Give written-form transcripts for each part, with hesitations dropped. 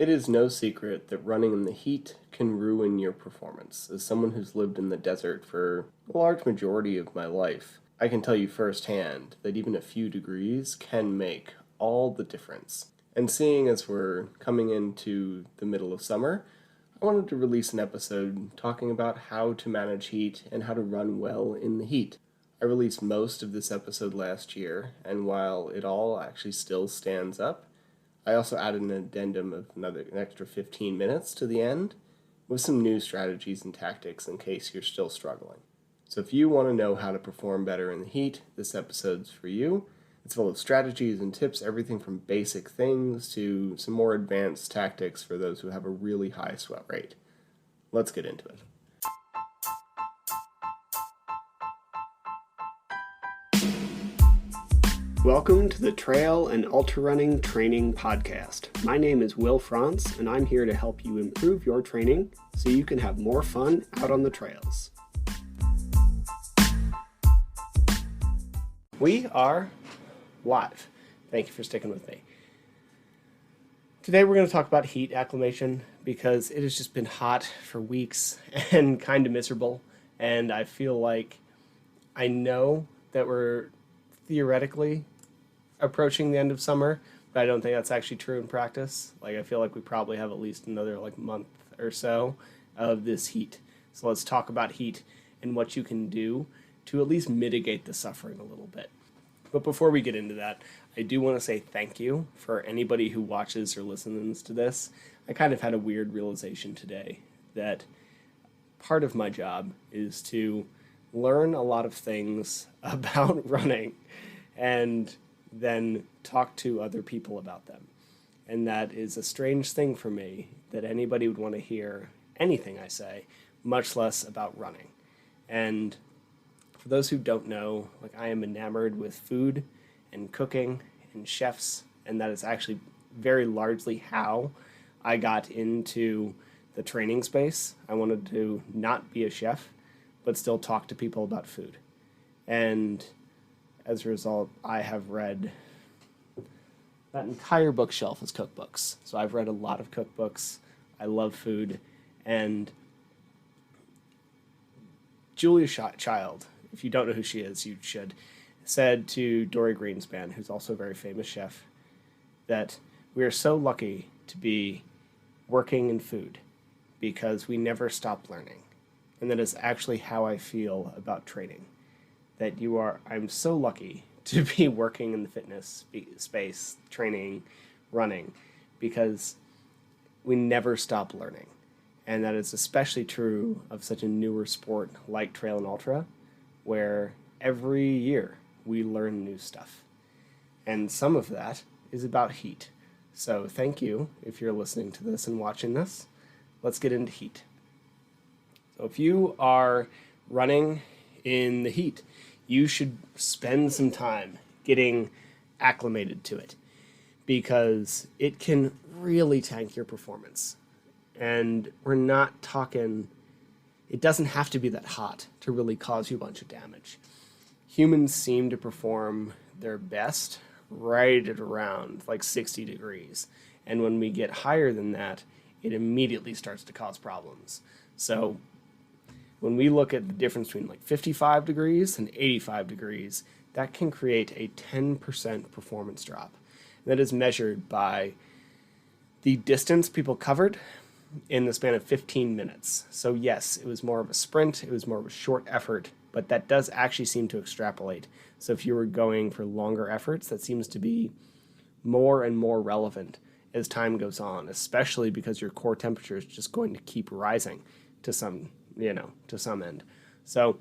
It is no secret that running in the heat can ruin your performance. As someone who's lived in the desert for a large majority of my life, I can tell you firsthand that even a few degrees can make all the difference. And seeing as we're coming into the middle of summer, I wanted to release an episode talking about how to manage heat and how to run well in the heat. I released most of this episode last year, and while it all actually still stands up, I also added an addendum of an extra 15 minutes to the end with some new strategies and tactics in case you're still struggling. So if you want to know how to perform better in the heat, this episode's for you. It's full of strategies and tips, everything from basic things to some more advanced tactics for those who have a really high sweat rate. Let's get into it. Welcome to the Trail and Ultra Running Training Podcast. My name is Will France, and I'm here to help you improve your training so you can have more fun out on the trails. We are live. Thank you for sticking with me. Today we're going to talk about heat acclimation because it has just been hot for weeks and kind of miserable, and I feel like I know that we're theoretically approaching the end of summer, but I don't think that's actually true in practice. I feel like we probably have at least another month or so of this heat. So let's talk about heat and what you can do to at least mitigate the suffering a little bit. But before we get into that, I do want to say thank you for anybody who watches or listens to this. I kind of had a weird realization today that part of my job is to learn a lot of things about running and then talk to other people about them. And that is a strange thing for me, that anybody would want to hear anything I say, much less about running. And for those who don't know, I am enamored with food and cooking and chefs, and that is actually very largely how I got into the training space. I wanted to not be a chef, but still talk to people about food. And as a result, I have read that entire bookshelf is cookbooks. So I've read a lot of cookbooks. I love food. And Julia Child, if you don't know who she is, you should, said to Dory Greenspan, who's also a very famous chef, that we are so lucky to be working in food because we never stop learning. And that is actually how I feel about training. I'm so lucky to be working in the fitness space, training, running, because we never stop learning. And that is especially true of such a newer sport like trail and ultra, where every year we learn new stuff. And some of that is about heat. So thank you if you're listening to this and watching this. Let's get into heat. So if you are running in the heat, you should spend some time getting acclimated to it because it can really tank your performance. And we're not talking, it doesn't have to be that hot to really cause you a bunch of damage. Humans seem to perform their best right at around 60 degrees. And when we get higher than that, it immediately starts to cause problems. So when we look at the difference between 55 degrees and 85 degrees, that can create a 10% performance drop. That is measured by the distance people covered in the span of 15 minutes. So yes, it was more of a sprint, it was more of a short effort, but that does actually seem to extrapolate. So if you were going for longer efforts, that seems to be more and more relevant as time goes on, especially because your core temperature is just going to keep rising to some end. So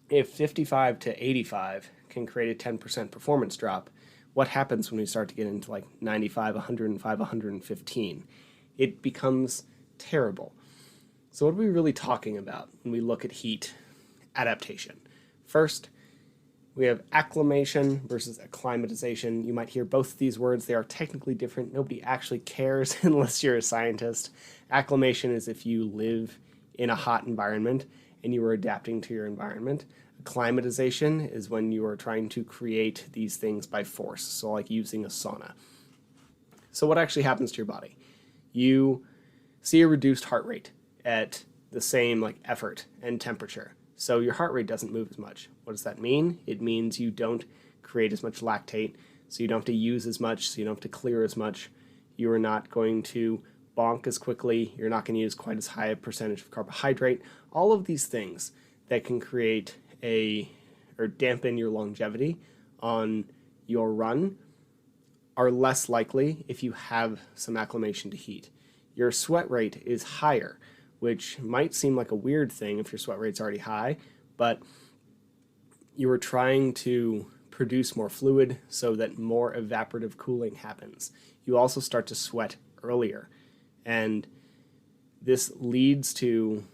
if 55 to 85 can create a 10% performance drop, what happens when we start to get into 95, 105, 115? It becomes terrible. So what are we really talking about when we look at heat adaptation? First, we have acclimation versus acclimatization. You might hear both of these words. They are technically different. Nobody actually cares unless you're a scientist. Acclimation is if you live in a hot environment and you are adapting to your environment. Acclimatization is when you are trying to create these things by force, so like using a sauna. So what actually happens to your body? you see a reduced heart rate at the same like effort and temperature. So your heart rate doesn't move as much. What does that mean? It means you don't create as much lactate, so you don't have to use as much, so you don't have to clear as much. You are not going to bonk as quickly. You're not going to use quite as high a percentage of carbohydrate. All of these things that can create or dampen your longevity on your run are less likely if you have some acclimation to heat. Your sweat rate is higher, which might seem like a weird thing if your sweat rate's already high, but you are trying to produce more fluid so that more evaporative cooling happens. You also start to sweat earlier, and this leads to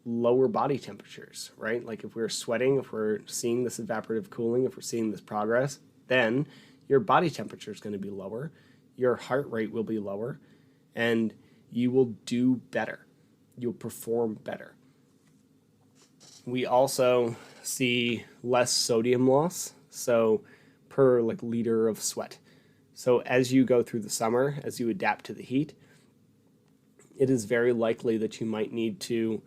lower body temperatures, right? Like if we're sweating, if we're seeing this evaporative cooling, if we're seeing this progress, then your body temperature is going to be lower, your heart rate will be lower, and you will do better. You'll perform better. We also see less sodium loss, so per like liter of sweat. So as you go through the summer, as you adapt to the heat, it is very likely that you might need to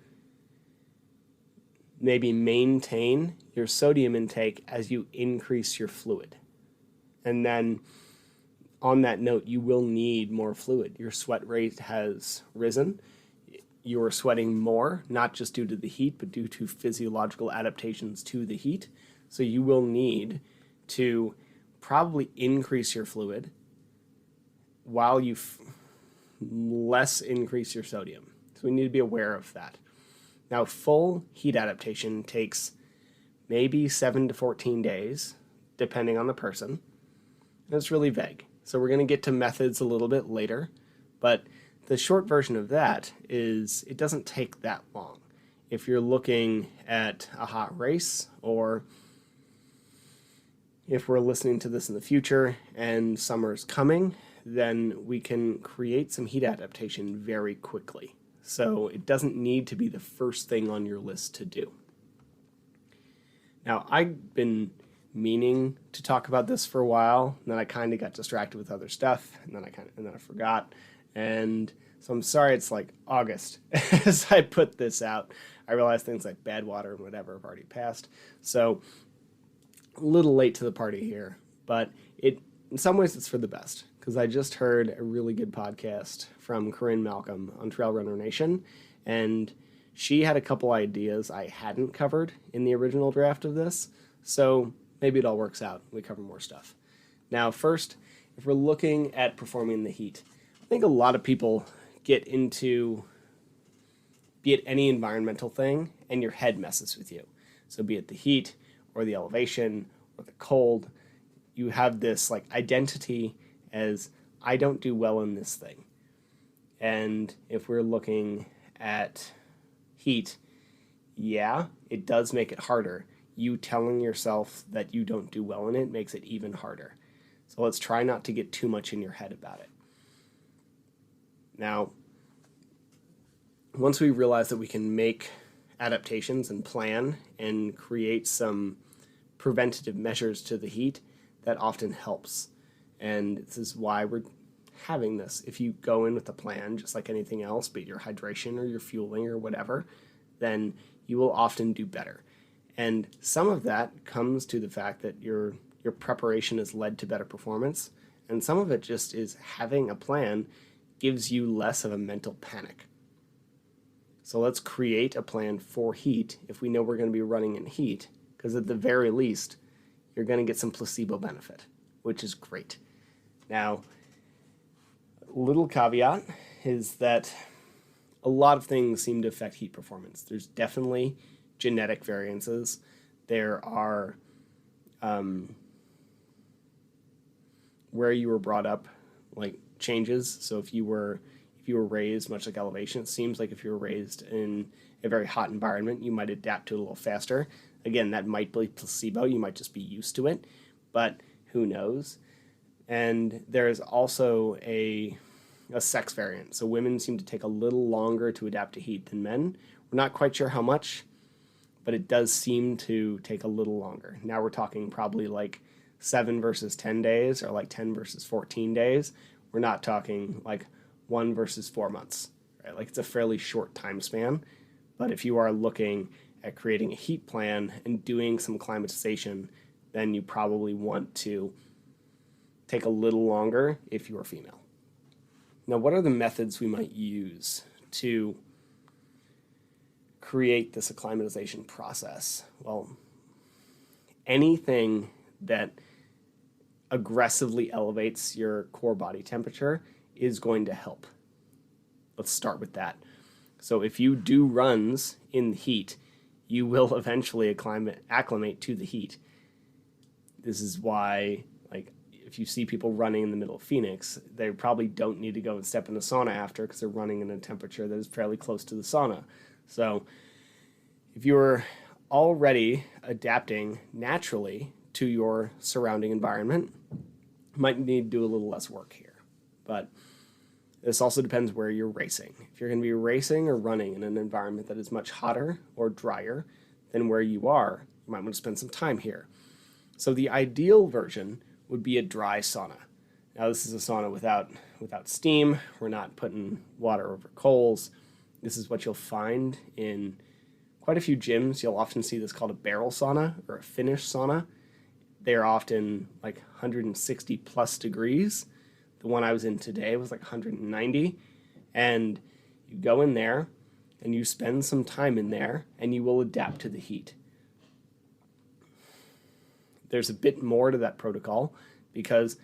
maybe maintain your sodium intake as you increase your fluid. And then on that note, you will need more fluid. Your sweat rate has risen. You are sweating more, not just due to the heat, but due to physiological adaptations to the heat. So you will need to probably increase your fluid while you less increase your sodium. So we need to be aware of that. Now, full heat adaptation takes maybe 7 to 14 days, depending on the person. And it's really vague. So we're going to get to methods a little bit later, but the short version of that is it doesn't take that long. If you're looking at a hot race, or if we're listening to this in the future and summer's coming, then we can create some heat adaptation very quickly. So it doesn't need to be the first thing on your list to do. Now, I've been meaning to talk about this for a while, and then I kind of got distracted with other stuff, and then I forgot. And so I'm sorry it's like August as I put this out. I realized things like bad water and whatever have already passed. So a little late to the party here, but in some ways it's for the best, because I just heard a really good podcast from Corinne Malcolm on Trail Runner Nation, and she had a couple ideas I hadn't covered in the original draft of this, so maybe it all works out. We cover more stuff. Now, first, if we're looking at performing in the heat, I think a lot of people get into, be it any environmental thing, and your head messes with you. So be it the heat, or the elevation, or the cold, you have this like identity as, I don't do well in this thing. And if we're looking at heat, yeah, it does make it harder. You telling yourself that you don't do well in it makes it even harder. So let's try not to get too much in your head about it. Now, once we realize that we can make adaptations and plan and create some preventative measures to the heat, that often helps. And this is why we're having this. If you go in with a plan, just like anything else, be it your hydration or your fueling or whatever, then you will often do better. And some of that comes to the fact that your preparation has led to better performance, and some of it just is having a plan gives you less of a mental panic. So let's create a plan for heat if we know we're going to be running in heat, because at the very least, you're going to get some placebo benefit, which is great. Now, little caveat is that a lot of things seem to affect heat performance. There's definitely genetic variances. There are where you were brought up, like changes. So if you were raised much like elevation, it seems like if you were raised in a very hot environment, you might adapt to it a little faster. Again, that might be placebo. You might just be used to it, but who knows? And there is also a sex variant. So women seem to take a little longer to adapt to heat than men. We're not quite sure how much, but it does seem to take a little longer. Now we're talking probably like 7 versus 10 days, or like 10 versus 14 days. We're not talking like 1 versus 4 months, right? Like it's a fairly short time span. But if you are looking at creating a heat plan and doing some acclimatization, then you probably want to take a little longer if you are female. Now, what are the methods we might use to create this acclimatization process? Well, anything that aggressively elevates your core body temperature is going to help. Let's start with that. So if you do runs in the heat, you will eventually acclimate to the heat. This is why, like, if you see people running in the middle of Phoenix, they probably don't need to go and step in the sauna after because they're running in a temperature that is fairly close to the sauna. So if you're already adapting naturally to your surrounding environment, you might need to do a little less work here. But this also depends where you're racing. If you're going to be racing or running in an environment that is much hotter or drier than where you are, you might want to spend some time here. So the ideal version would be a dry sauna. Now this is a sauna without steam. We're not putting water over coals. This is what you'll find in quite a few gyms. You'll often see this called a barrel sauna or a Finnish sauna. They are often like 160 plus degrees. The one I was in today was like 190. And you go in there and you spend some time in there and you will adapt to the heat. There's a bit more to that protocol because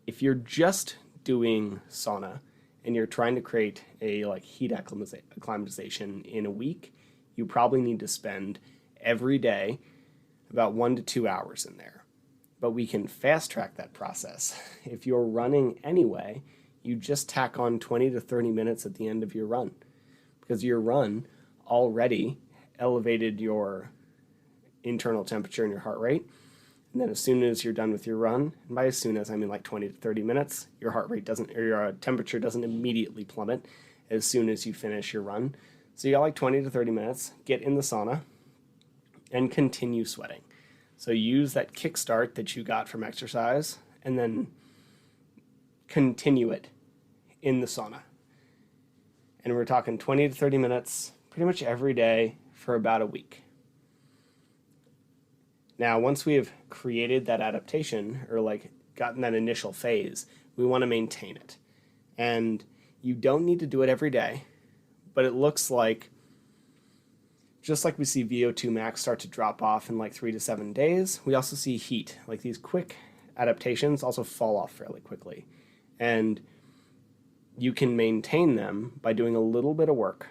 if you're just doing sauna and you're trying to create a like heat acclimatization in a week, you probably need to spend every day about 1 to 2 hours in there. But we can fast track that process. If you're running anyway, you just tack on 20 to 30 minutes at the end of your run because your run already elevated your internal temperature and your heart rate. And then as soon as you're done with your run, and by as soon as I mean like 20 to 30 minutes, your heart rate doesn't, or your temperature doesn't immediately plummet as soon as you finish your run. So you got like 20 to 30 minutes, get in the sauna and continue sweating. So use that kickstart that you got from exercise and then continue it in the sauna. And we're talking 20 to 30 minutes pretty much every day for about a week. Now, once we have created that adaptation or like gotten that initial phase, we want to maintain it. And you don't need to do it every day, but it looks like just like we see VO2 max start to drop off in like 3 to 7 days, we also see heat, like these quick adaptations also fall off fairly quickly. And you can maintain them by doing a little bit of work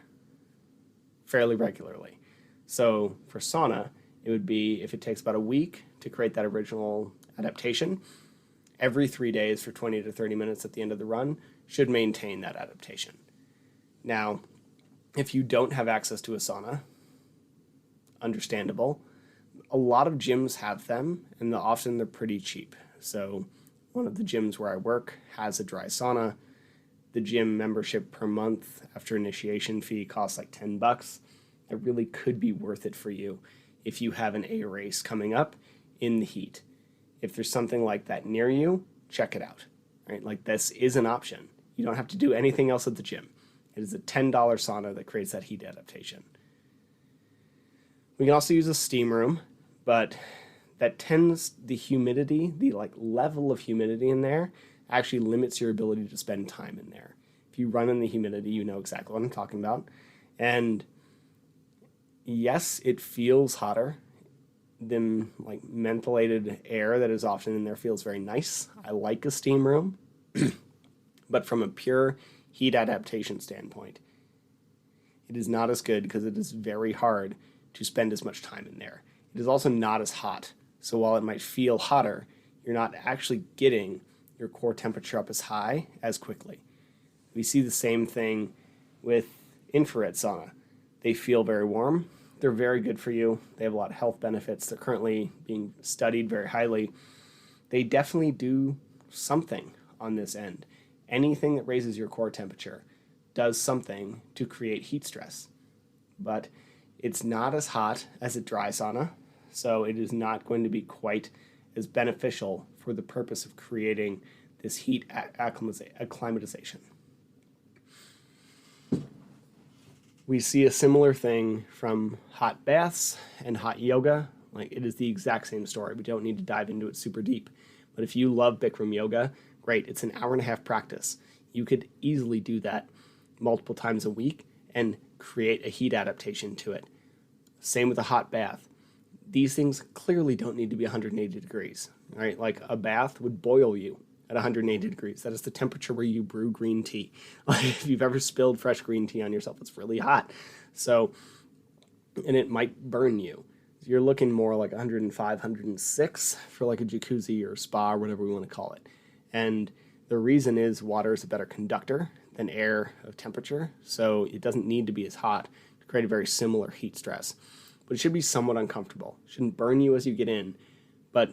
fairly regularly. So for sauna, it would be if it takes about a week to create that original adaptation, every 3 days for 20 to 30 minutes at the end of the run should maintain that adaptation. Now, if you don't have access to a sauna, understandable. A lot of gyms have them, and often they're pretty cheap. So one of the gyms where I work has a dry sauna. The gym membership per month after initiation fee costs like $10. It really could be worth it for you if you have an A race coming up in the heat. If there's something like that near you, check it out. Right? Like this is an option. You don't have to do anything else at the gym. It is a $10 sauna that creates that heat adaptation. We can also use a steam room, but that tends the humidity, the like level of humidity in there actually limits your ability to spend time in there. If you run in the humidity, you know exactly what I'm talking about. And yes, it feels hotter. The like mentholated air that is often in there feels very nice. I like a steam room, but from a pure heat adaptation standpoint, it is not as good because it is very hard to spend as much time in there. It is also not as hot. So while it might feel hotter, you're not actually getting your core temperature up as high as quickly. We see the same thing with infrared sauna. They feel very warm. They're very good for you. They have a lot of health benefits. They're currently being studied very highly. They definitely do something on this end. Anything that raises your core temperature does something to create heat stress. But it's not as hot as a dry sauna, so it is not going to be quite as beneficial for the purpose of creating this heat acclimatization. We see a similar thing from hot baths and hot yoga. Like, it is the exact same story. We don't need to dive into it super deep. But if you love Bikram yoga, great. It's an hour and a half practice. You could easily do that multiple times a week and create a heat adaptation to it. Same with a hot bath. These things clearly don't need to be 180 degrees, right? Like, a bath would boil you at 180 degrees. That is the temperature where you brew green tea. Like, if you've ever spilled fresh green tea on yourself, it's really hot. So, and it might burn you. You're looking more like 105, 106 for like a jacuzzi or spa or whatever we want to call it. And the reason is water is a better conductor than air of temperature, so it doesn't need to be as hot to create a very similar heat stress. But it should be somewhat uncomfortable. It shouldn't burn you as you get in, but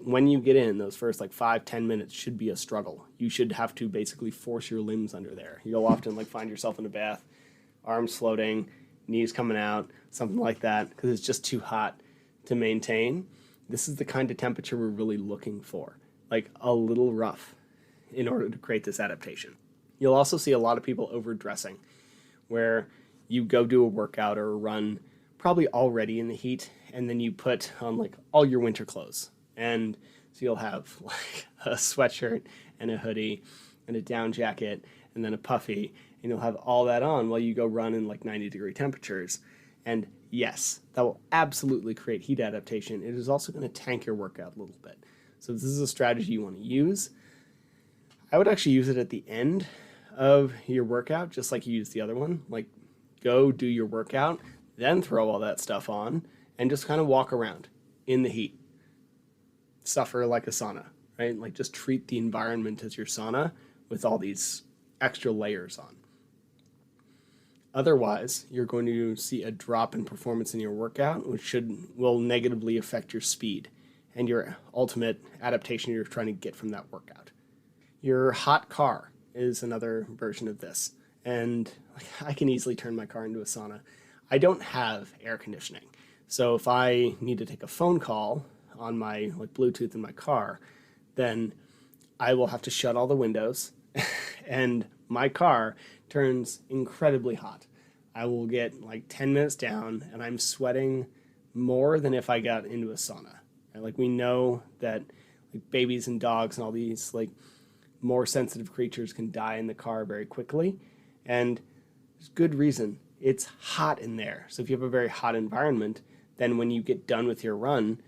when you get in, those first like 5-10 minutes should be a struggle. You should have to basically force your limbs under there. You'll often like find yourself in a bath, arms floating, knees coming out, something like that, because it's just too hot to maintain. This is the kind of temperature we're really looking for, like a little rough, in order to create this adaptation. You'll also see a lot of people overdressing, where you go do a workout or a run probably already in the heat, and then you put on like all your winter clothes. And so you'll have like a sweatshirt and a hoodie and a down jacket and then a puffy, and you'll have all that on while you go run in like 90-degree temperatures. And yes, that will absolutely create heat adaptation. It is also going to tank your workout a little bit. So if this is a strategy you want to use, I would actually use it at the end of your workout, just like you used the other one. Like, go do your workout, then throw all that stuff on, and just kind of walk around in the heat. Suffer like a sauna, right? Like, just treat the environment as your sauna with all these extra layers on. Otherwise, you're going to see a drop in performance in your workout, which will negatively affect your speed and your ultimate adaptation you're trying to get from that workout. Your hot car is another version of this. And I can easily turn my car into a sauna. I don't have air conditioning. So if I need to take a phone call on my like Bluetooth in my car, then I will have to shut all the windows and my car turns incredibly hot. I will get like 10 minutes down and I'm sweating more than if I got into a sauna. Right? Like, we know that like babies and dogs and all these like more sensitive creatures can die in the car very quickly, and there's good reason. It's hot in there. So if you have a very hot environment, then when you get done with your run,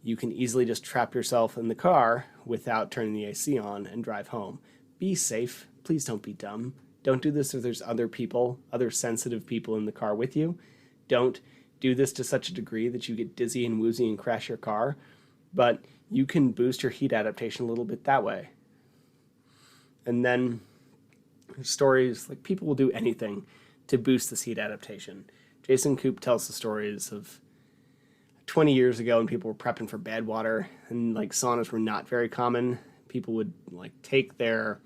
you can easily just trap yourself in the car without turning the AC on and drive home. Be safe. Please don't be dumb. Don't do this if there's other people, other sensitive people in the car with you. Don't do this to such a degree that you get dizzy and woozy and crash your car. But you can boost your heat adaptation a little bit that way. And then stories, like, people will do anything to boost this heat adaptation. Jason Koop tells the stories of 20 years ago when people were prepping for bad water and like saunas were not very common. People would like take the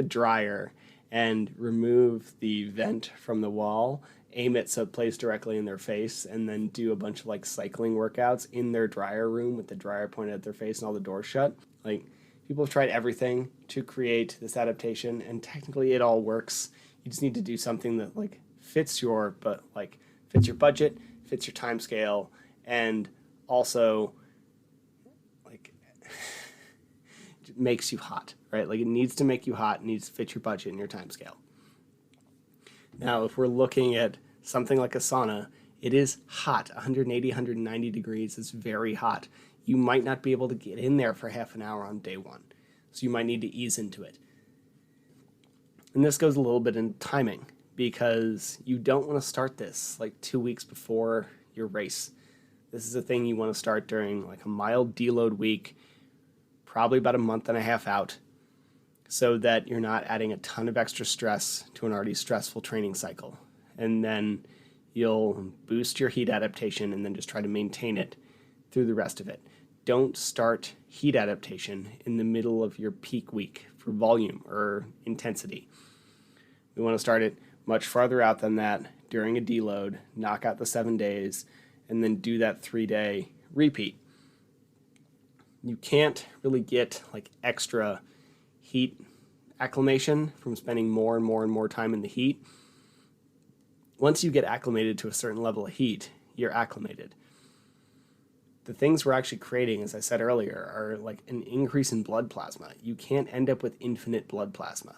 dryer and remove the vent from the wall, aim it so it plays directly in their face, and then do a bunch of like cycling workouts in their dryer room with the dryer pointed at their face and all the doors shut. Like, people have tried everything to create this adaptation, and technically it all works. You just need to do something that like fits your budget, fits your time scale, and also like makes you hot, right? Like, it needs to make you hot, it needs to fit your budget and your time scale. Now, if we're looking at something like a sauna, it is hot. 180, 190 degrees is very hot. You might not be able to get in there for half an hour on day one. So you might need to ease into it. And this goes a little bit in timing, because you don't want to start this like 2 weeks before your race. This is a thing you want to start during like a mild deload week, probably about a month and a half out, so that you're not adding a ton of extra stress to an already stressful training cycle. And then you'll boost your heat adaptation and then just try to maintain it through the rest of it. Don't start heat adaptation in the middle of your peak week for volume or intensity. We want to start it much farther out than that during a deload, knock out the 7 days, and then do that 3-day repeat. You can't really get like extra heat acclimation from spending more and more and more time in the heat. Once you get acclimated to a certain level of heat, you're acclimated. The things we're actually creating, as I said earlier, are like an increase in blood plasma. You can't end up with infinite blood plasma.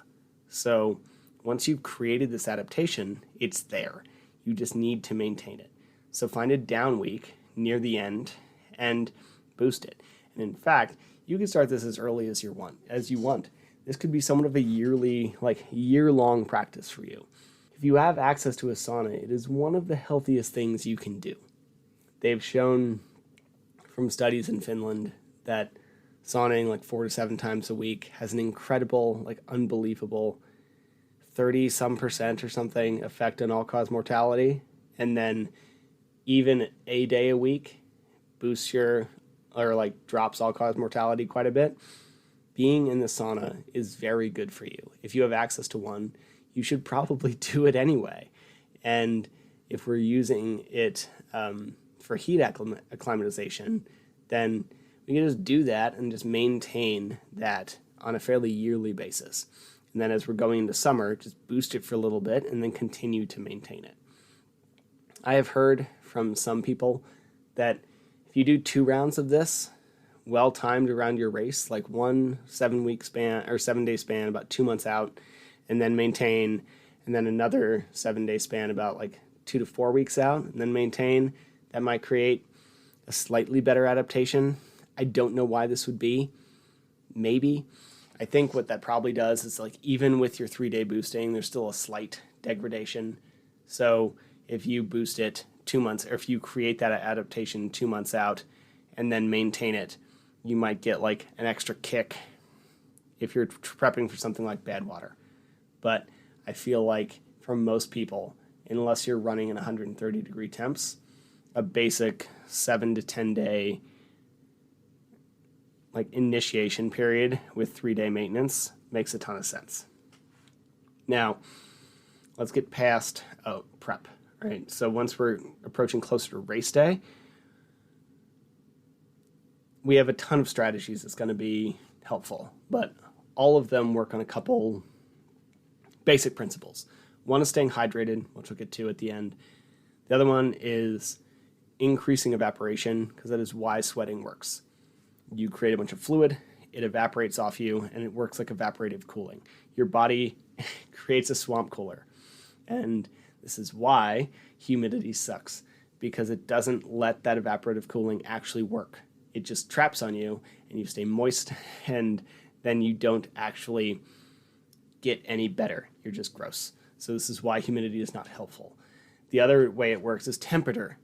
So once you've created this adaptation, it's there. You just need to maintain it. So find a down week near the end and boost it. And in fact, you can start this as early as you want. This could be somewhat of a year-long practice for you. If you have access to a sauna, it is one of the healthiest things you can do. They've shown from studies in Finland that sauning like 4 to 7 times a week has an incredible, like unbelievable 30% or something effect on all-cause mortality. And then even a day a week boosts drops all-cause mortality quite a bit. Being in the sauna is very good for you. If you have access to one, you should probably do it anyway. And if we're using it for heat acclimatization, then we can just do that and just maintain that on a fairly yearly basis. And then as we're going into summer, just boost it for a little bit and then continue to maintain it. I have heard from some people that if you do 2 rounds of this, well timed around your race, like one 7-week span or 7-day span about 2 months out, and then maintain, and then another 7-day span about like 2 to 4 weeks out, and then maintain, that might create a slightly better adaptation. I don't know why this would be. Maybe. I think what that probably does is like even with your 3-day boosting, there's still a slight degradation. So if you boost it 2 months, or if you create that adaptation 2 months out and then maintain it, you might get like an extra kick if you're prepping for something like bad water. But I feel like for most people, unless you're running in 130 degree temps, a basic 7 to 10 day like initiation period with 3-day maintenance makes a ton of sense. Now, let's get past prep, right? So once we're approaching closer to race day, we have a ton of strategies that's going to be helpful, but all of them work on a couple basic principles. One is staying hydrated, which we'll get to at the end. The other one is increasing evaporation, because that is why sweating works. You create a bunch of fluid, it evaporates off you, and it works like evaporative cooling. Your body creates a swamp cooler. And this is why humidity sucks, because it doesn't let that evaporative cooling actually work. It just traps on you, and you stay moist, and then you don't actually get any better. You're just gross. So this is why humidity is not helpful. The other way it works is temperature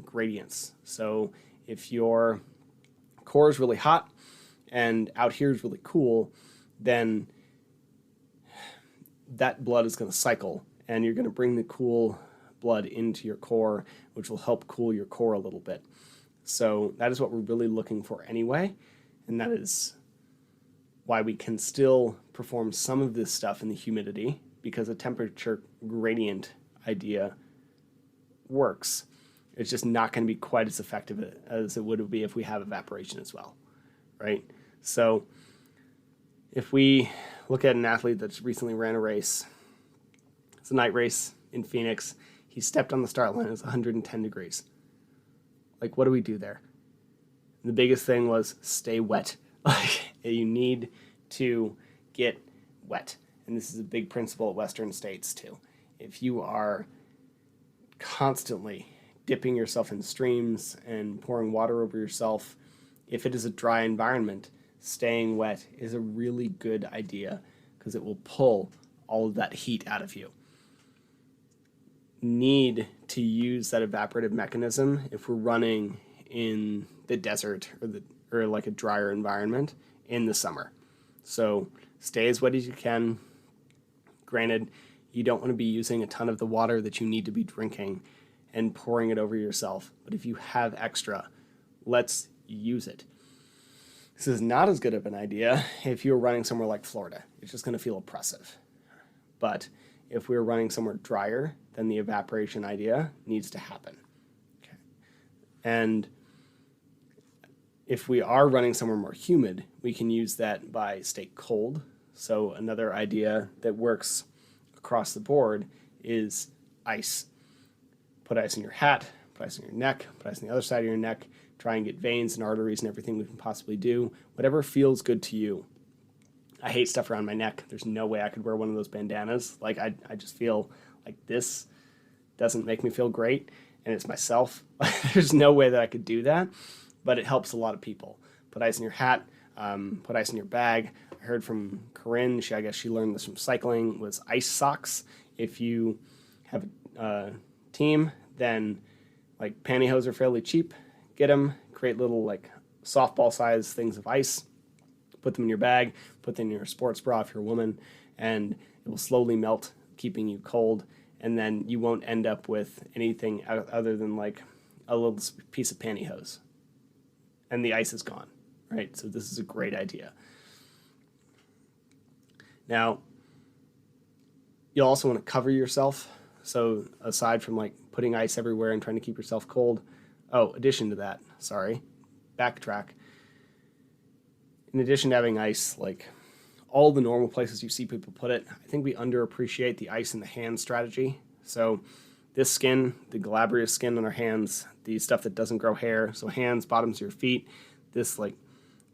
gradients. So if your core is really hot and out here is really cool, then that blood is going to cycle, and you're going to bring the cool blood into your core, which will help cool your core a little bit. So that is what we're really looking for anyway, and that is why we can still perform some of this stuff in the humidity, because a temperature gradient idea works. It's just not going to be quite as effective as it would be if we have evaporation as well, right? So if we look at an athlete that's recently ran a race, it's a night race in Phoenix, he stepped on the start line, it was 110 degrees. Like, what do we do there? The biggest thing was stay wet. Like, you need to get wet. And this is a big principle at Western states too. If you are constantly dipping yourself in streams and pouring water over yourself, if it is a dry environment, staying wet is a really good idea, because it will pull all of that heat out of you. Need to use that evaporative mechanism if we're running in the desert or like a drier environment in the summer. So stay as wet as you can. Granted, you don't want to be using a ton of the water that you need to be drinking and pouring it over yourself. But if you have extra, let's use it. This is not as good of an idea if you're running somewhere like Florida. It's just going to feel oppressive. But if we're running somewhere drier, then the evaporation idea needs to happen. Okay. And if we are running somewhere more humid, we can use that by stay cold. So another idea that works across the board is ice. Put ice in your hat, put ice in your neck, put ice on the other side of your neck. Try and get veins and arteries and everything we can possibly do. Whatever feels good to you. I hate stuff around my neck. There's no way I could wear one of those bandanas. Like, I just feel like this doesn't make me feel great, and it's myself. There's no way that I could do that, but it helps a lot of people. Put ice in your hat, put ice in your bag. I heard from Corinne, I guess she learned this from cycling, was ice socks. If you have a team, then like pantyhose are fairly cheap. Get them, create little like softball size things of ice, put them in your bag, put them in your sports bra if you're a woman, and it will slowly melt, keeping you cold, and then you won't end up with anything other than like a little piece of pantyhose. And the ice is gone, right? So this is a great idea. Now, you'll also want to cover yourself. So aside from like putting ice everywhere and trying to keep yourself cold, addition to that, backtrack. In addition to having ice, like all the normal places you see people put it, I think we underappreciate the ice in the hand strategy. So this skin, the glabrous skin on our hands, the stuff that doesn't grow hair, so hands, bottoms of your feet, this like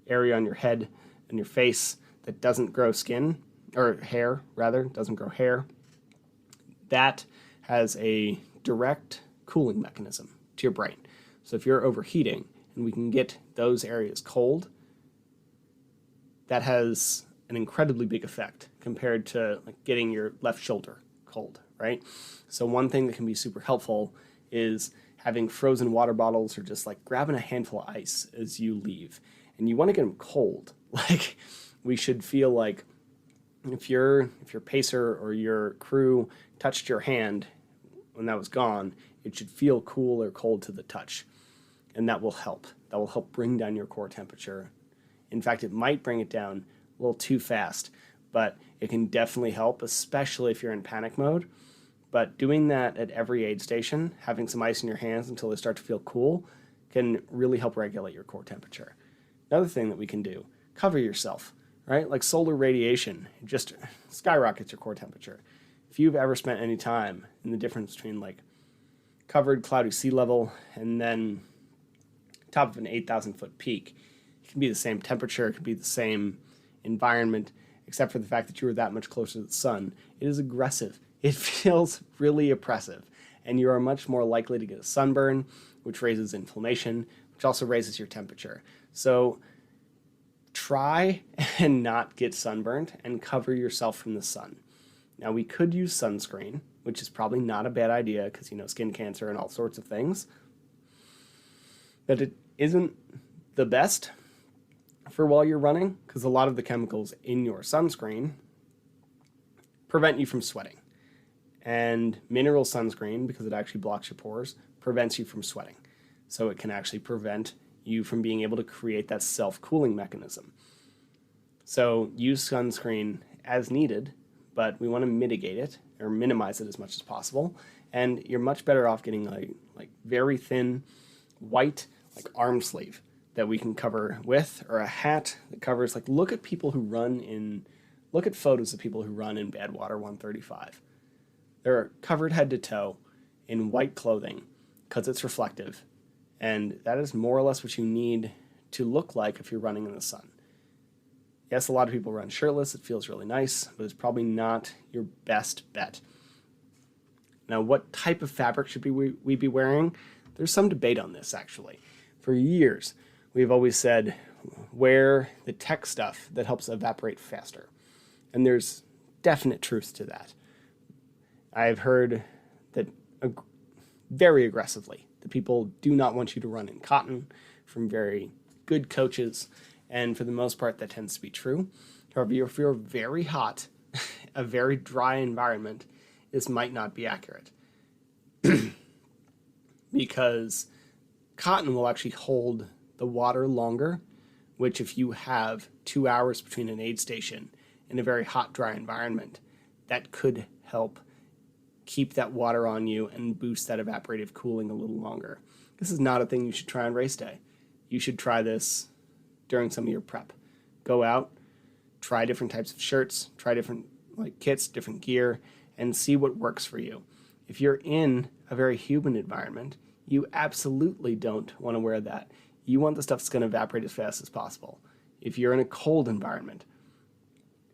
area on your head and your face that doesn't grow skin, or hair rather, doesn't grow hair, that has a direct cooling mechanism to your brain. So if you're overheating and we can get those areas cold, that has an incredibly big effect compared to like getting your left shoulder cold, right? So one thing that can be super helpful is having frozen water bottles or just like grabbing a handful of ice as you leave. And you want to get them cold. Like we should feel like if your pacer or your crew touched your hand when that was gone, it should feel cool or cold to the touch. And that will help. That will help bring down your core temperature. In fact, it might bring it down a little too fast, but it can definitely help, especially if you're in panic mode. But doing that at every aid station, having some ice in your hands until they start to feel cool, can really help regulate your core temperature. Another thing that we can do, cover yourself, right? Like solar radiation, just skyrockets your core temperature. If you've ever spent any time in the difference between like covered cloudy sea level and then top of an 8,000 foot peak, it can be the same temperature, it can be the same environment, except for the fact that you are that much closer to the sun. It is aggressive. It feels really oppressive, and you are much more likely to get a sunburn, which raises inflammation, which also raises your temperature. So try and not get sunburned and cover yourself from the sun. Now, we could use sunscreen, which is probably not a bad idea because, skin cancer and all sorts of things. But it isn't the best for while you're running because a lot of the chemicals in your sunscreen prevent you from sweating. And mineral sunscreen, because it actually blocks your pores, prevents you from sweating. So it can actually prevent you from being able to create that self-cooling mechanism. So use sunscreen as needed, but we want to mitigate it or minimize it as much as possible. And you're much better off getting like very thin white like arm sleeve that we can cover with, or a hat that covers, like look at photos of people who run in Badwater 135. They're covered head to toe in white clothing because it's reflective. And that is more or less what you need to look like if you're running in the sun. Yes, a lot of people run shirtless. It feels really nice, but it's probably not your best bet. Now, what type of fabric should we be wearing? There's some debate on this, actually. For years, we've always said, wear the tech stuff that helps evaporate faster. And there's definite truth to that. I've heard that very aggressively that people do not want you to run in cotton from very good coaches, and for the most part that tends to be true. However, if you're very hot, a very dry environment, this might not be accurate. Because cotton will actually hold the water longer, which if you have 2 hours between an aid station in a very hot, dry environment, that could help keep that water on you and boost that evaporative cooling a little longer. This is not a thing you should try on race day. You should try this during some of your prep. Go out, try different types of shirts, try different like kits, different gear, and see what works for you. If you're in a very humid environment, you absolutely don't want to wear that. You want the stuff that's going to evaporate as fast as possible. If you're in a cold environment,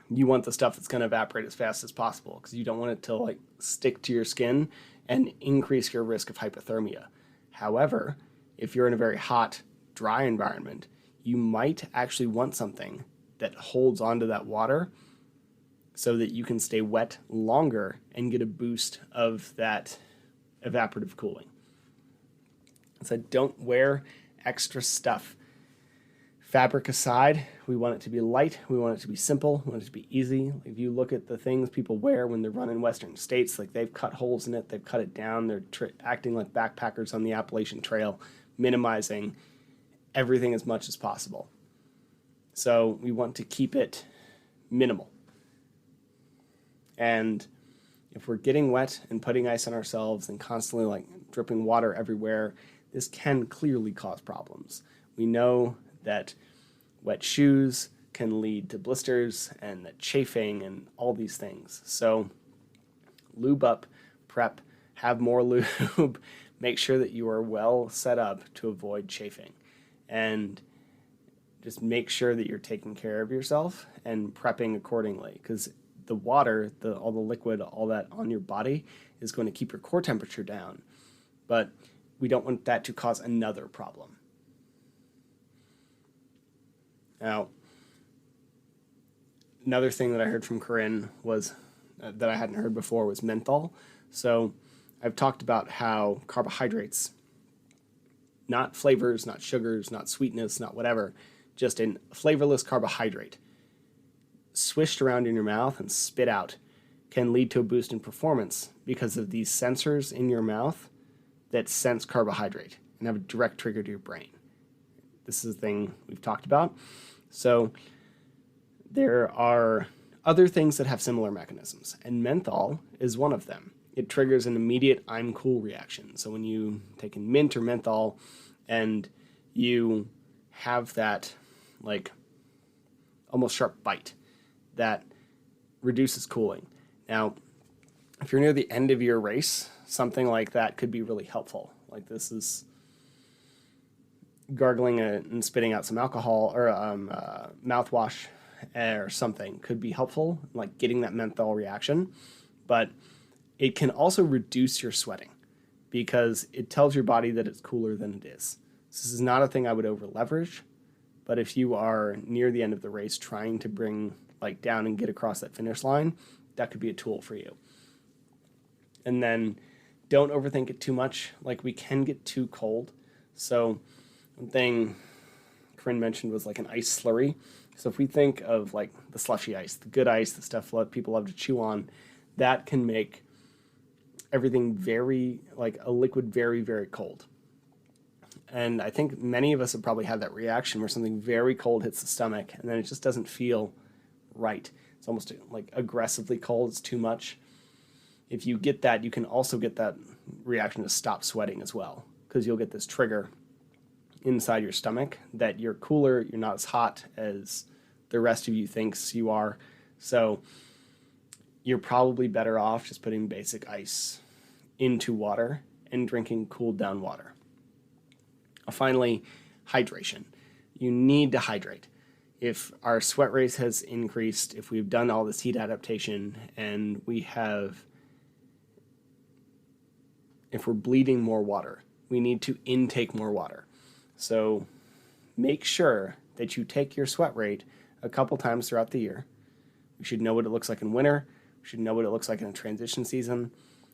you want the stuff that's going to evaporate as fast as possible because you don't want it to like stick to your skin and increase your risk of hypothermia. However, if you're in a very hot, dry environment, you might actually want something that holds onto that water so that you can stay wet longer and get a boost of that evaporative cooling. So don't wear extra stuff. Fabric aside, we want it to be light, we want it to be simple, we want it to be easy. If you look at the things people wear when they're running Western states, like they've cut holes in it, they've cut it down, they're acting like backpackers on the Appalachian Trail, minimizing everything as much as possible. So we want to keep it minimal. And if we're getting wet and putting ice on ourselves and constantly like dripping water everywhere, this can clearly cause problems. We know that wet shoes can lead to blisters and that chafing and all these things. So lube up, prep, have more lube, make sure that you are well set up to avoid chafing. And just make sure that you're taking care of yourself and prepping accordingly, because the water, all the liquid, all that on your body is going to keep your core temperature down. But we don't want that to cause another problem. Now, another thing that I heard from Corinne was that I hadn't heard before was menthol. So I've talked about how carbohydrates, not flavors, not sugars, not sweetness, not whatever, just a flavorless carbohydrate swished around in your mouth and spit out can lead to a boost in performance because of these sensors in your mouth that sense carbohydrate and have a direct trigger to your brain. This is the thing we've talked about. So there are other things that have similar mechanisms, and menthol is one of them. It triggers an immediate I'm cool reaction. So when you take in mint or menthol and you have that like almost sharp bite that reduces cooling. Now, if you're near the end of your race, something like that could be really helpful. Like this is gargling and spitting out some alcohol or mouthwash or something could be helpful, like getting that menthol reaction. But it can also reduce your sweating because it tells your body that it's cooler than it is. This is not a thing I would over leverage, but if you are near the end of the race trying to bring like down and get across that finish line, that could be a tool for you. And then don't overthink it too much. Like we can get too cold. So one thing Corinne mentioned was like an ice slurry. So if we think of like the slushy ice, the good ice, the stuff people love to chew on, that can make everything very, like a liquid very, very cold. And I think many of us have probably had that reaction where something very cold hits the stomach and then it just doesn't feel right. It's almost like aggressively cold. It's too much. If you get that, you can also get that reaction to stop sweating as well, because you'll get this trigger inside your stomach that you're cooler, you're not as hot as the rest of you thinks you are. So you're probably better off just putting basic ice into water and drinking cooled down water. Finally, hydration. You need to hydrate. If our sweat rate has increased, if we've done all this heat adaptation, and if we're bleeding more water, we need to intake more water. So make sure that you take your sweat rate a couple times throughout the year. We should know what it looks like in winter. We should know what it looks like in a transition season.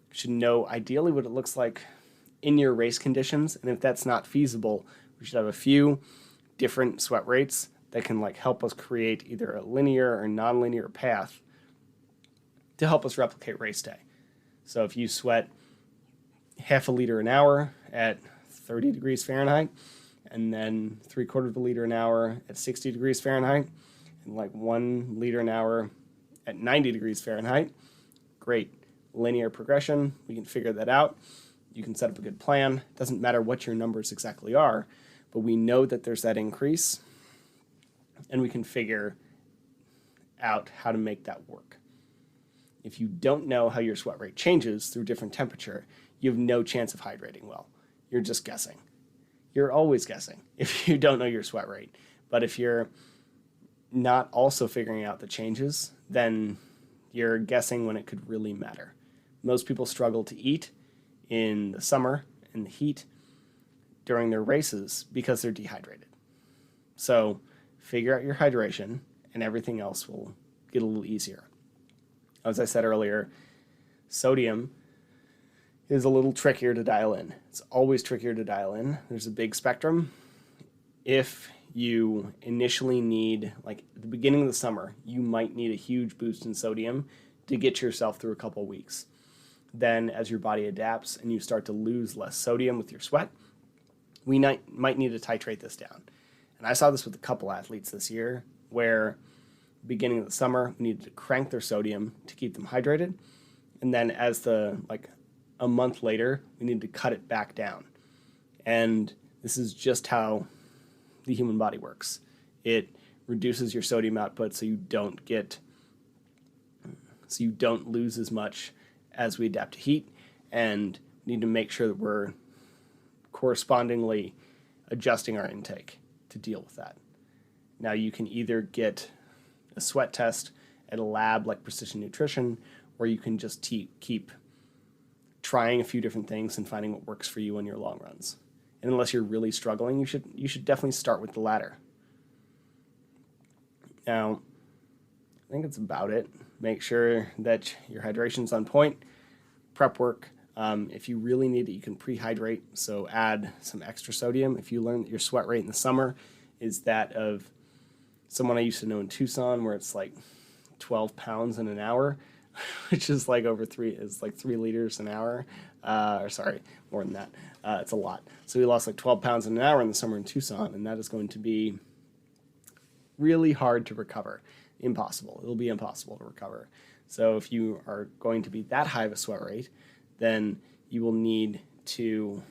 We should know ideally what it looks like in your race conditions. And if that's not feasible, we should have a few different sweat rates that can like help us create either a linear or non-linear path to help us replicate race day. So if you sweat half a liter an hour at 30 degrees Fahrenheit, and then 3/4 of a liter an hour at 60 degrees Fahrenheit, and like 1 liter an hour at 90 degrees Fahrenheit, great. Linear progression, we can figure that out. You can set up a good plan. It doesn't matter what your numbers exactly are, but we know that there's that increase, and we can figure out how to make that work. If you don't know how your sweat rate changes through different temperature, you have no chance of hydrating well. You're just guessing. You're always guessing if you don't know your sweat rate. But if you're not also figuring out the changes, then you're guessing when it could really matter. Most people struggle to eat in the summer in the heat during their races because they're dehydrated. So figure out your hydration and everything else will get a little easier. As I said earlier, sodium is a little trickier to dial in. It's always trickier to dial in. There's a big spectrum. If you initially need, like at the beginning of the summer, you might need a huge boost in sodium to get yourself through a couple of weeks. Then as your body adapts and you start to lose less sodium with your sweat, we might need to titrate this down. And I saw this with a couple athletes this year where beginning of the summer, we needed to crank their sodium to keep them hydrated. And then as a month later, we needed to cut it back down. And this is just how the human body works. It reduces your sodium output so you don't lose as much as we adapt to heat, and need to make sure that we're correspondingly adjusting our intake to deal with that. Now you can either get a sweat test at a lab like Precision Nutrition, or you can just keep trying a few different things and finding what works for you on your long runs. And unless you're really struggling, you should definitely start with the latter. Now, I think that's about it. Make sure that your hydration's on point. Prep work. If you really need it, you can pre-hydrate, so add some extra sodium. If you learn that your sweat rate in the summer is that of someone I used to know in Tucson, where it's like 12 pounds in an hour, which is like it's like 3 liters an hour. Or sorry, more than that. It's a lot. So we lost like 12 pounds in an hour in the summer in Tucson, and that is going to be really hard to recover. Impossible. It'll be impossible to recover. So if you are going to be that high of a sweat rate, then you will need to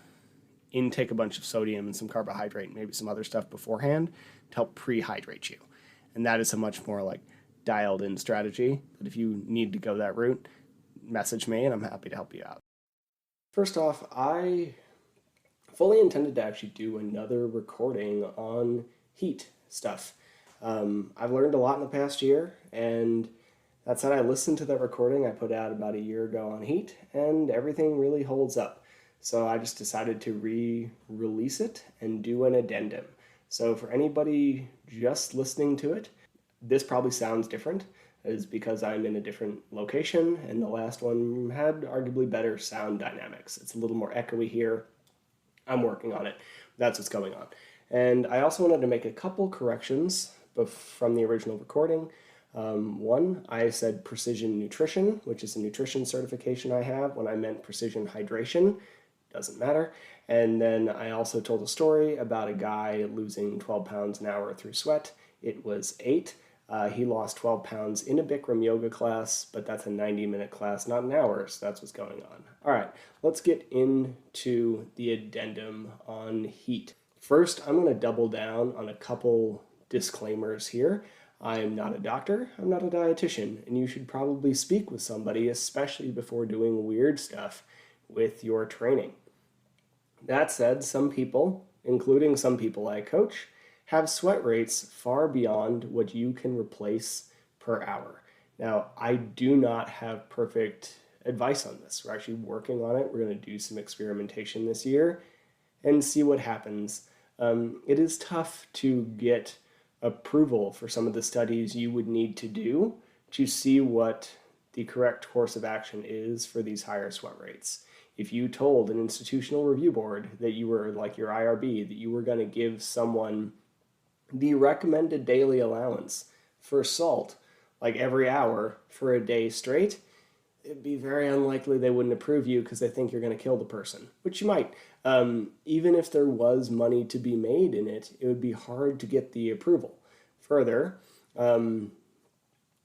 intake a bunch of sodium and some carbohydrate and maybe some other stuff beforehand to help pre-hydrate you. And that is a much more like dialed in strategy. But if you need to go that route, message me and I'm happy to help you out. First off, I fully intended to actually do another recording on heat stuff. I've learned a lot in the past year, and that said, I listened to that recording I put out about a year ago on heat, and everything really holds up. So I just decided to re-release it and do an addendum. So for anybody just listening to it, this probably sounds different, is because I'm in a different location, and the last one had arguably better sound dynamics. It's a little more echoey here. I'm working on it. That's what's going on. And I also wanted to make a couple corrections from the original recording. One, I said Precision Nutrition, which is a nutrition certification I have, when I meant Precision Hydration. Doesn't matter. And then I also told a story about a guy losing 12 pounds an hour through sweat. It was 8. He lost 12 pounds in a Bikram yoga class, but that's a 90-minute class, not an hour, so that's what's going on. All right, let's get into the addendum on heat. First, I'm going to double down on a couple disclaimers here. I'm not a doctor, I'm not a dietitian, and you should probably speak with somebody, especially before doing weird stuff with your training. That said, some people, including some people I coach, have sweat rates far beyond what you can replace per hour. Now, I do not have perfect advice on this. We're actually working on it. We're going to do some experimentation this year and see what happens. It is tough to get approval for some of the studies you would need to do to see what the correct course of action is for these higher sweat rates. If you told an institutional review board that you were, like your IRB, that you were going to give someone the recommended daily allowance for salt, like every hour for a day straight, it'd be very unlikely they wouldn't approve you because they think you're going to kill the person, which you might. Even if there was money to be made in it, it would be hard to get the approval. Further,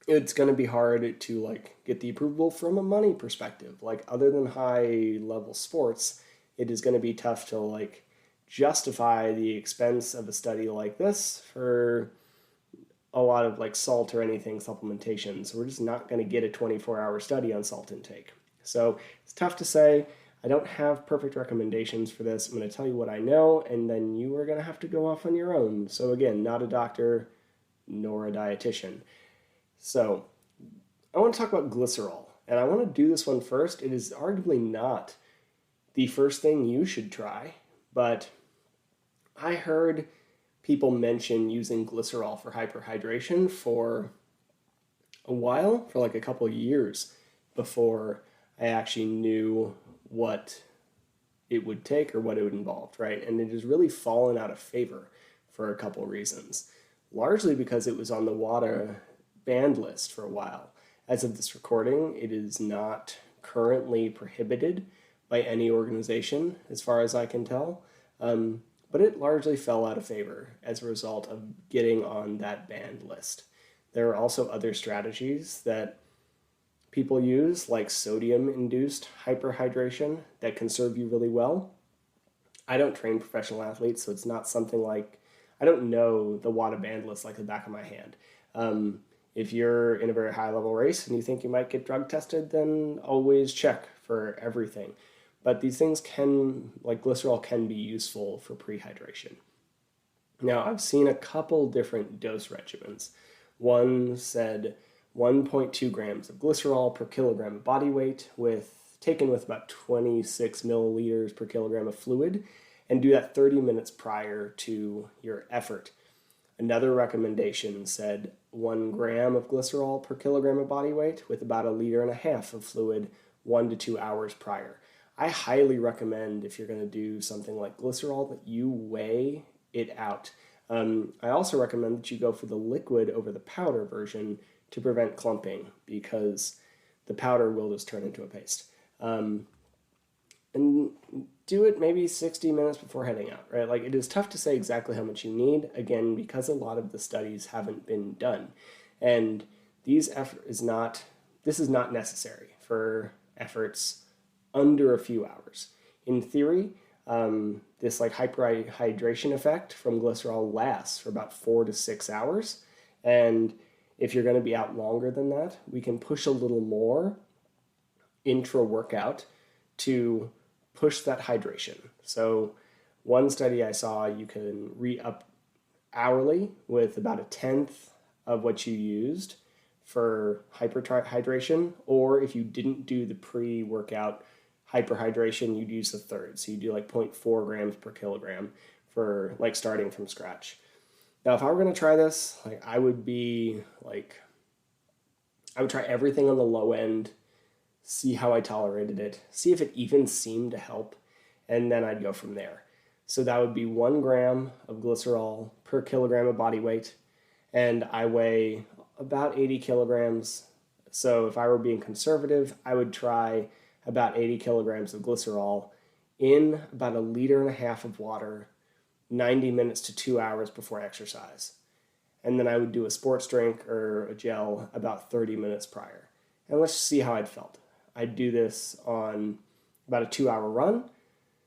it's going to be hard to get the approval from a money perspective. Like, other than high level sports, it is going to be tough to justify the expense of a study like this for a lot of like salt or anything supplementation. So we're just not going to get a 24-hour study on salt intake. So it's tough to say. I don't have perfect recommendations for this. I'm going to tell you what I know, and then you are going to have to go off on your own. So again, not a doctor nor a dietitian. So I want to talk about glycerol, and I want to do this one first. It is arguably not the first thing you should try, but I heard people mention using glycerol for hyperhydration for a while, for like a couple of years before I actually knew what it would take or what it would involve, right? And it has really fallen out of favor for a couple of reasons, largely because it was on the WADA banned list for a while. As of this recording, it is not currently prohibited by any organization, as far as I can tell. But it largely fell out of favor as a result of getting on that banned list. There are also other strategies that people use, like sodium-induced hyperhydration, that can serve you really well. I don't train professional athletes, so it's not something like, I don't know the WADA banned list like the back of my hand. If you're in a very high-level race and you think you might get drug tested, then always check for everything. But these things can, like glycerol, can be useful for prehydration. Now, I've seen a couple different dose regimens. One said 1.2 grams of glycerol per kilogram of body weight, taken with about 26 milliliters per kilogram of fluid, and do that 30 minutes prior to your effort. Another recommendation said 1 gram of glycerol per kilogram of body weight with about 1.5 liters of fluid 1 to 2 hours prior. I highly recommend, if you're going to do something like glycerol, that you weigh it out. I also recommend that you go for the liquid over the powder version to prevent clumping, because the powder will just turn into a paste. And do it maybe 60 minutes before heading out, right? Like, it is tough to say exactly how much you need, again, because a lot of the studies haven't been done. And this is not necessary for efforts under a few hours. In theory, this like hyperhydration effect from glycerol lasts for about 4 to 6 hours. And if you're going to be out longer than that, we can push a little more intra-workout to push that hydration. So one study I saw, you can re-up hourly with about 1/10 of what you used for hyperhydration, or if you didn't do the pre-workout hyperhydration, you'd use 1/3. So you do like 0.4 grams per kilogram for like starting from scratch. Now, if I were going to try this, I would try everything on the low end, see how I tolerated it, see if it even seemed to help, and then I'd go from there. So that would be 1 gram of glycerol per kilogram of body weight, and I weigh about 80 kilograms. So if I were being conservative, I would try about 80 kilograms of glycerol in about 1.5 liters of water, 90 minutes to 2 hours before exercise. And then I would do a sports drink or a gel about 30 minutes prior. And let's see how I'd felt. I'd do this on about a 2-hour run,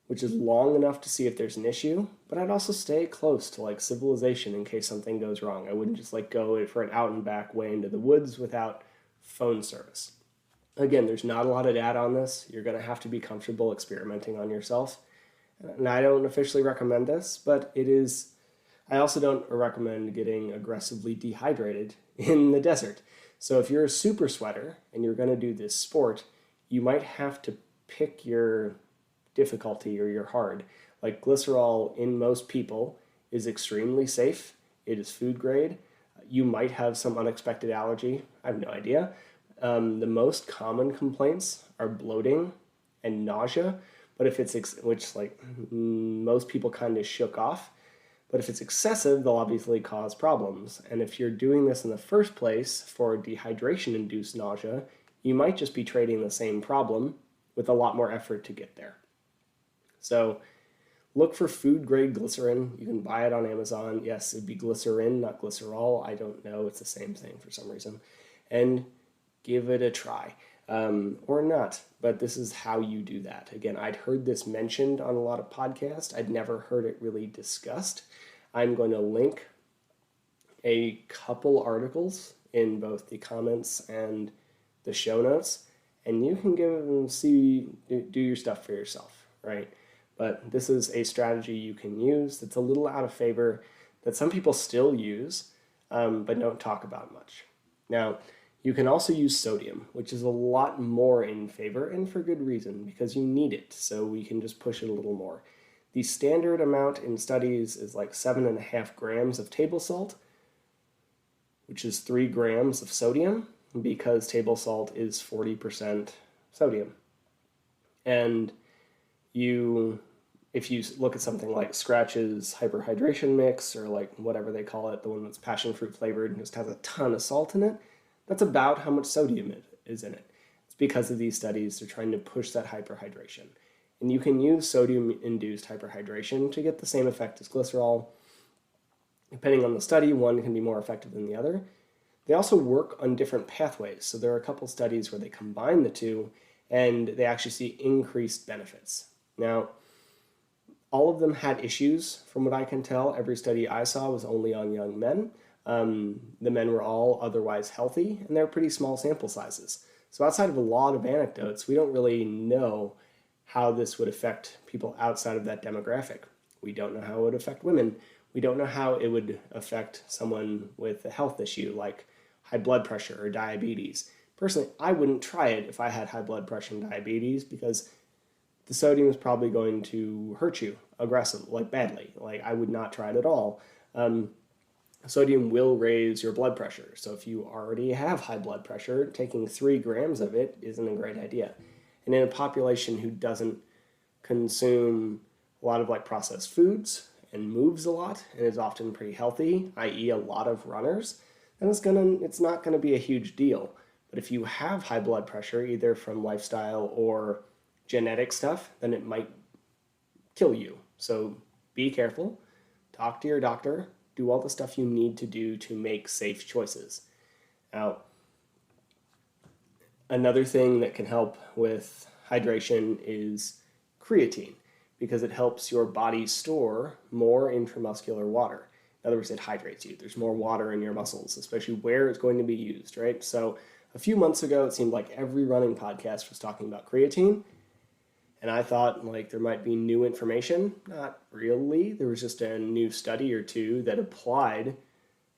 which is long enough to see if there's an issue, but I'd also stay close to like civilization in case something goes wrong. I wouldn't just like go for an out and back way into the woods without phone service. Again, there's not a lot of data on this. You're going to have to be comfortable experimenting on yourself. And I don't officially recommend this, but it is. I also don't recommend getting aggressively dehydrated in the desert. So if you're a super sweater and you're going to do this sport, you might have to pick your difficulty or your hard. Like glycerol in most people is extremely safe. It is food grade. You might have some unexpected allergy. I have no idea. The most common complaints are bloating and nausea, but if it's most people kind of shook off. But if it's excessive, they'll obviously cause problems. And if you're doing this in the first place for dehydration-induced nausea, you might just be trading the same problem with a lot more effort to get there. So look for food-grade glycerin. You can buy it on Amazon. Yes, it'd be glycerin, not glycerol. I don't know. It's the same thing for some reason. And give it a try. Or not, but this is how you do that. Again, I'd heard this mentioned on a lot of podcasts. I'd never heard it really discussed. I'm going to link a couple articles in both the comments and the show notes, and you can do your stuff for yourself, right? But this is a strategy you can use that's a little out of favor, that some people still use, but don't talk about much. Now, you can also use sodium, which is a lot more in favor, and for good reason, because you need it, so we can just push it a little more. The standard amount in studies is like 7.5 grams of table salt, which is 3 grams of sodium, because table salt is 40% sodium. And if you look at something like Scratch's hyperhydration mix, or like whatever they call it, the one that's passion fruit flavored and just has a ton of salt in it, that's about how much sodium is in it. It's because of these studies, they're trying to push that hyperhydration. And you can use sodium-induced hyperhydration to get the same effect as glycerol. Depending on the study, one can be more effective than the other. They also work on different pathways. So there are a couple studies where they combine the two, and they actually see increased benefits. Now, all of them had issues, from what I can tell. Every study I saw was only on young men. The men were all otherwise healthy, and they're pretty small sample sizes. So outside of a lot of anecdotes, we don't really know how this would affect people outside of that demographic. We don't know how it would affect women. We don't know how it would affect someone with a health issue like high blood pressure or diabetes. Personally, I wouldn't try it if I had high blood pressure and diabetes, because the sodium is probably going to hurt you aggressively, like badly. Like, I would not try it at all. Sodium will raise your blood pressure. So if you already have high blood pressure, taking 3 grams of it isn't a great idea. And in a population who doesn't consume a lot of like processed foods and moves a lot and is often pretty healthy, i.e. a lot of runners, then it's not gonna be a huge deal. But if you have high blood pressure, either from lifestyle or genetic stuff, then it might kill you. So be careful, talk to your doctor, do all the stuff you need to do to make safe choices. Now, another thing that can help with hydration is creatine, because it helps your body store more intramuscular water. In other words, it hydrates you. There's more water in your muscles, especially where it's going to be used, right? So a few months ago, it seemed like every running podcast was talking about creatine. And I thought like there might be new information. Not really. There was just a new study or two that applied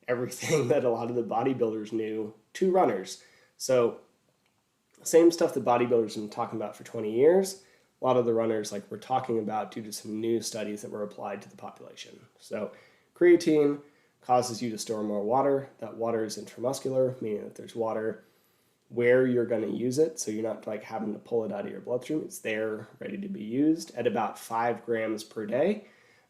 everything that a lot of the bodybuilders knew to runners. So same stuff that bodybuilders have been talking about for 20 years, a lot of the runners like we're talking about due to some new studies that were applied to the population. So creatine causes you to store more water. That water is intramuscular, meaning that there's water where you're going to use it, so you're not like having to pull it out of your bloodstream. It's there, ready to be used at about 5 grams per day.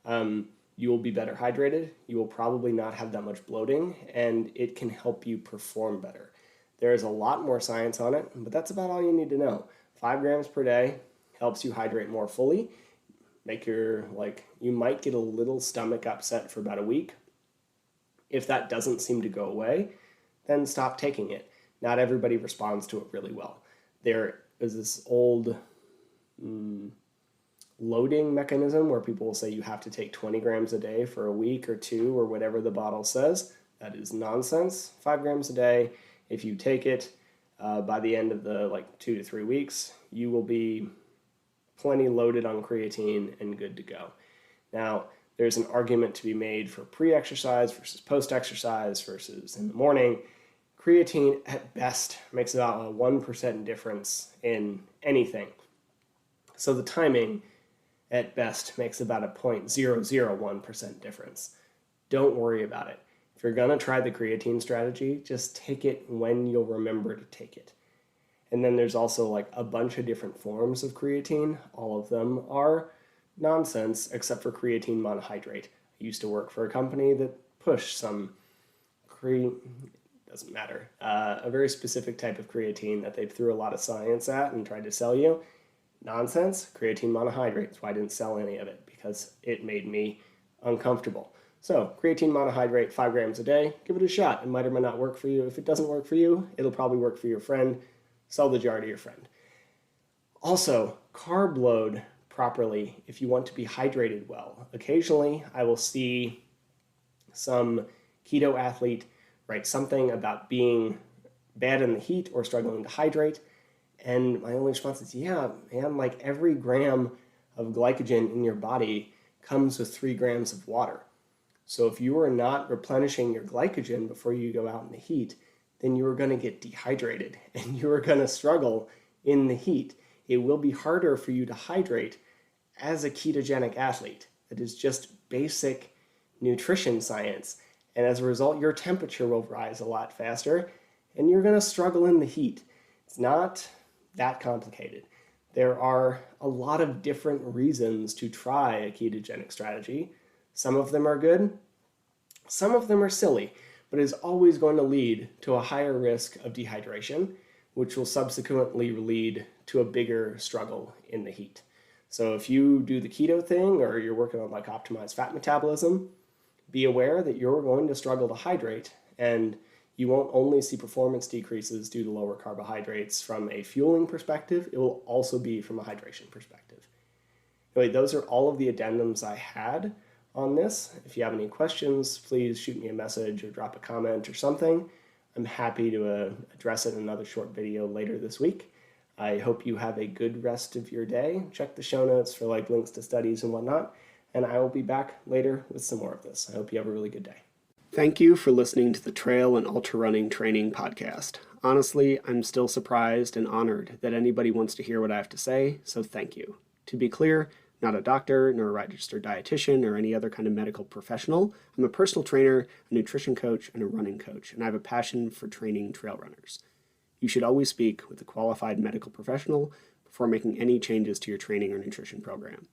You will be better hydrated. You will probably not have that much bloating, and it can help you perform better. There is a lot more science on it, but that's about all you need to know. 5 grams per day helps you hydrate more fully. You might get a little stomach upset for about a week. If that doesn't seem to go away, then stop taking it. Not everybody responds to it really well. There is this old loading mechanism where people will say you have to take 20 grams a day for a week or 2 or whatever the bottle says. That is nonsense. 5 grams a day. If you take it by the end of the 2 to 3 weeks, you will be plenty loaded on creatine and good to go. Now, there's an argument to be made for pre-exercise versus post-exercise versus in the morning. Creatine at best makes about a 1% difference in anything. So the timing at best makes about a 0.001% difference. Don't worry about it. If you're going to try the creatine strategy, just take it when you'll remember to take it. And then there's also a bunch of different forms of creatine. All of them are nonsense except for creatine monohydrate. I used to work for a company that pushed some doesn't matter, a very specific type of creatine that they threw a lot of science at and tried to sell you. Nonsense, creatine monohydrate. That's why I didn't sell any of it, because it made me uncomfortable. So creatine monohydrate, 5 grams a day, give it a shot. It might or might not work for you. If it doesn't work for you, it'll probably work for your friend. Sell the jar to your friend. Also, carb load properly if you want to be hydrated well. Occasionally, I will see some keto athlete write something about being bad in the heat or struggling to hydrate. And my only response is, yeah, man, like every gram of glycogen in your body comes with 3 grams of water. So if you are not replenishing your glycogen before you go out in the heat, then you are going to get dehydrated and you are going to struggle in the heat. It will be harder for you to hydrate as a ketogenic athlete. That is just basic nutrition science. And as a result, your temperature will rise a lot faster and you're going to struggle in the heat. It's not that complicated. There are a lot of different reasons to try a ketogenic strategy. Some of them are good, some of them are silly, but is always going to lead to a higher risk of dehydration, which will subsequently lead to a bigger struggle in the heat. So if you do the keto thing or you're working on like optimized fat metabolism, be aware that you're going to struggle to hydrate, and you won't only see performance decreases due to lower carbohydrates from a fueling perspective, it will also be from a hydration perspective. Anyway, those are all of the addendums I had on this. If you have any questions, please shoot me a message or drop a comment or something. I'm happy to address it in another short video later this week. I hope you have a good rest of your day. Check the show notes for like links to studies and whatnot, and I will be back later with some more of this. I hope you have a really good day. Thank you for listening to the Trail and Ultra Running Training Podcast. Honestly, I'm still surprised and honored that anybody wants to hear what I have to say, so thank you. To be clear, not a doctor, nor a registered dietitian, or any other kind of medical professional. I'm a personal trainer, a nutrition coach, and a running coach, and I have a passion for training trail runners. You should always speak with a qualified medical professional before making any changes to your training or nutrition program.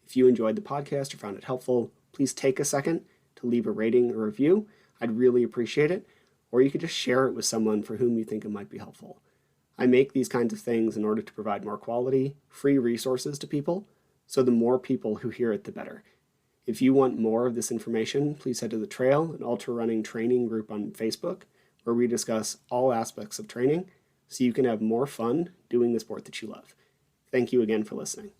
If you enjoyed the podcast or found it helpful, please take a second to leave a rating or review. I'd really appreciate it. Or you could just share it with someone for whom you think it might be helpful. I make these kinds of things in order to provide more quality, free resources to people, so the more people who hear it, the better. If you want more of this information, please head to the Trail and Ultra Running Training group on Facebook, where we discuss all aspects of training so you can have more fun doing the sport that you love. Thank you again for listening.